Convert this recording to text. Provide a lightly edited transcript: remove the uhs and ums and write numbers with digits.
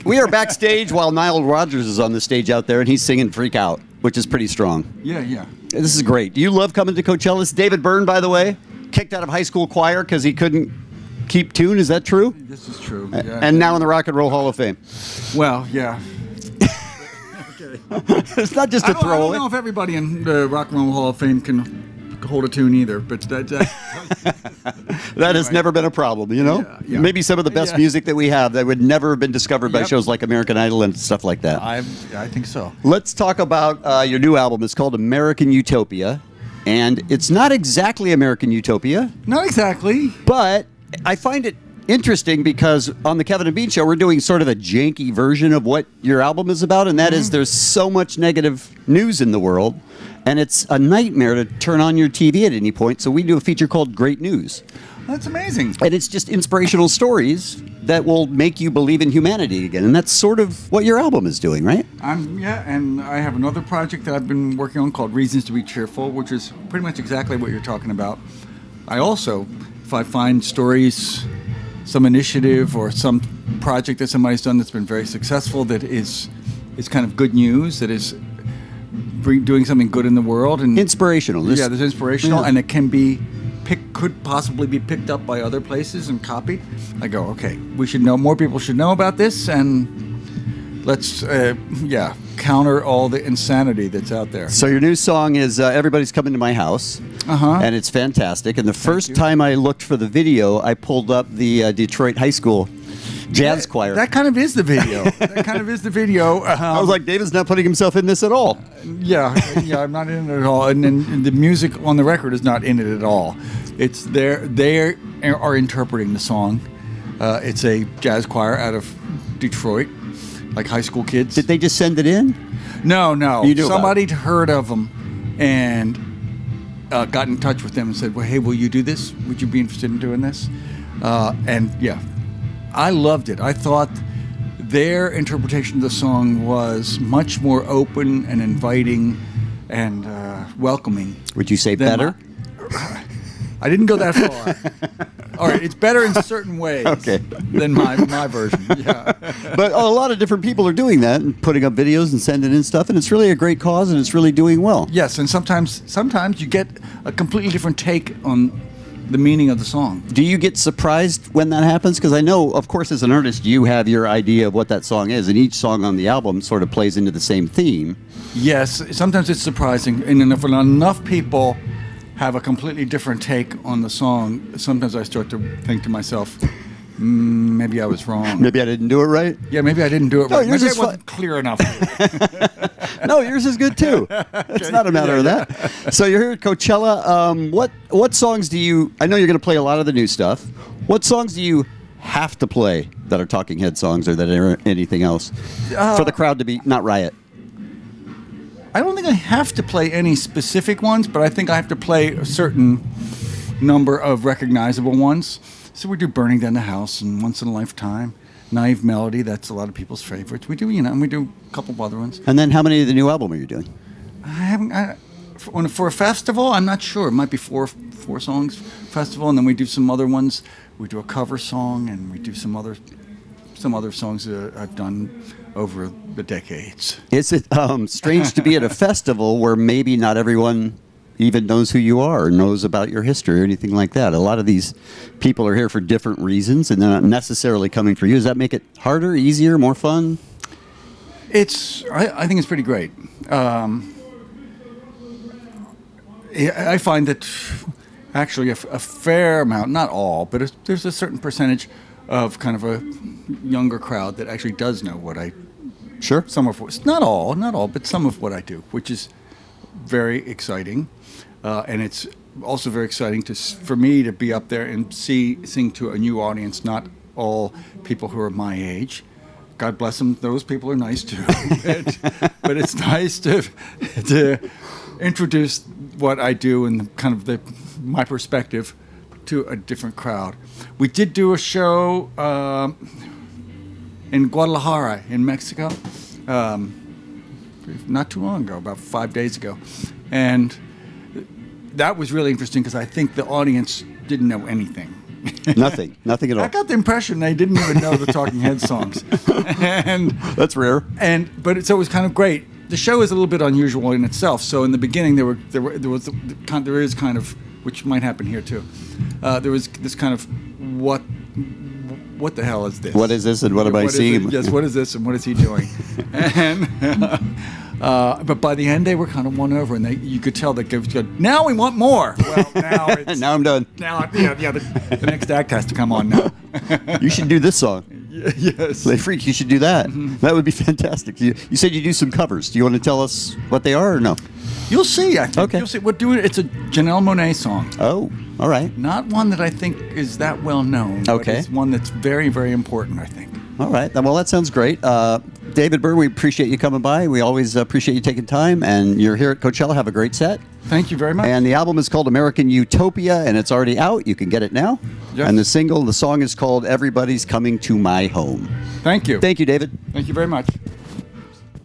We are backstage while Nile Rodgers is on the stage out there, and he's singing "Freak Out," which is pretty strong. Yeah. This is great. Do you love coming to Coachella? It's David Byrne, by the way, kicked out of high school choir because he couldn't keep tune. Is that true? This is true. Yeah. And now in the Rock and Roll Hall of Fame. Well, yeah. It's not just a I throwaway. don't know if everybody in the Rock and Roll Hall of Fame can hold a tune either, but that has never been a problem, you know? Yeah. Maybe some of the best music that we have that would never have been discovered by Yep. shows like American Idol and stuff like that. I think so. Let's talk about your new album. It's called American Utopia, and it's not exactly American Utopia, Not exactly. but I find it interesting because on the Kevin and Bean Show, we're doing sort of a janky version of what your album is about, and that is there's so much negative news in the world, and it's a nightmare to turn on your TV at any point, so we do a feature called Great News. That's amazing. And it's just inspirational stories that will make you believe in humanity again, and that's sort of what your album is doing, right? And I have another project that I've been working on called Reasons to Be Cheerful, which is pretty much exactly what you're talking about. I also, if I find stories, some initiative or some project that somebody's done that's been very successful, that is kind of good news, that is doing something good in the world, and Inspirational. there's inspirational, Yeah. and it could possibly be picked up by other places and copied. I go, okay, we should know, more people should know about this, and let's counter all the insanity that's out there. So your new song is Everybody's Coming to My House, and it's fantastic. And the first time I looked for the video, I pulled up the Detroit High School Jazz Choir. That kind of is the video. I was like, David's not putting himself in this at all. Yeah, I'm not in it at all, and the music on the record is not in it at all. It's they are interpreting the song. It's a jazz choir out of Detroit, like high school kids. Did they just send it in? No. You knew about Somebody heard of them and got in touch with them and said, "Well, hey, will you do this? Would you be interested in doing this?" I loved it. I thought their interpretation of the song was much more open and inviting and welcoming. Would you say better? I didn't go that far. All right, it's better in certain ways than my version. Yeah. But a lot of different people are doing that and putting up videos and sending in stuff, and it's really a great cause, and it's really doing well. Yes, and sometimes you get a completely different take on the meaning of the song. Do you get surprised when that happens? Because I know, of course, as an artist, you have your idea of what that song is, and each song on the album sort of plays into the same theme. Yes, sometimes it's surprising, and if enough people have a completely different take on the song, sometimes I start to think to myself, maybe I was wrong. Maybe I didn't do it right? Yeah, maybe I didn't do it right. Yours Maybe is I wasn't clear enough. No, yours is good too. It's not a matter of that. So you're here at Coachella. What songs do you, I know you're going to play a lot of the new stuff. What songs do you have to play that are Talking Head songs or that are anything else for the crowd to be, not riot? I don't think I have to play any specific ones, but I think I have to play a certain number of recognizable ones. So we do Burning Down the House and Once in a Lifetime, Naive Melody, that's a lot of people's favorites. We do, and we do a couple of other ones. And then how many of the new album are you doing? For a festival, I'm not sure. It might be four songs festival, and then we do some other ones. We do a cover song, and we do some other songs that I've done over the decades. Is it strange to be at a festival where maybe not everyone even knows who you are or knows about your history or anything like that? A lot of these people are here for different reasons, and they're not necessarily coming for you. Does that make it harder, easier, more fun? I think it's pretty great. I find that actually a fair amount, not all, but there's a certain percentage of kind of a younger crowd that actually does know what I... Sure. Not all, but some of what I do, which is very exciting. And it's also very exciting for me to be up there and sing to a new audience, not all people who are my age. God bless them, those people are nice too. but it's nice to introduce what I do and kind of my perspective to a different crowd. We did do a show in Guadalajara in Mexico not too long ago, about 5 days ago. And that was really interesting because I think the audience didn't know anything. Nothing at all. I got the impression they didn't even know the Talking Heads songs, and That's rare. But it was kind of great. The show is a little bit unusual in itself. So in the beginning, there is kind of, which might happen here too. There was this kind of what the hell is this? What is this and what am I seeing? Yes, what is this and what is he doing? And but by the end, they were kind of won over, and you could tell that now we want more. Well, now it's, Now I'm done. now the next act has to come on now. You should do this song. Yes. Play Freak, you should do that. That would be fantastic. You said you do some covers. Do you want to tell us what they are or no? You'll see. I think. Okay. You'll see. We're doing. It's a Janelle Monáe song. Oh, all right. Not one that I think is that well known. But Okay. it's one that's very, very important, I think. All right. Well, that sounds great. David Byrne, we appreciate you coming by. We always appreciate you taking time. And you're here at Coachella. Have a great set. Thank you very much. And the album is called American Utopia, and it's already out. You can get it now. Yes. And the song is called Everybody's Coming to My Home. Thank you. Thank you, David. Thank you very much.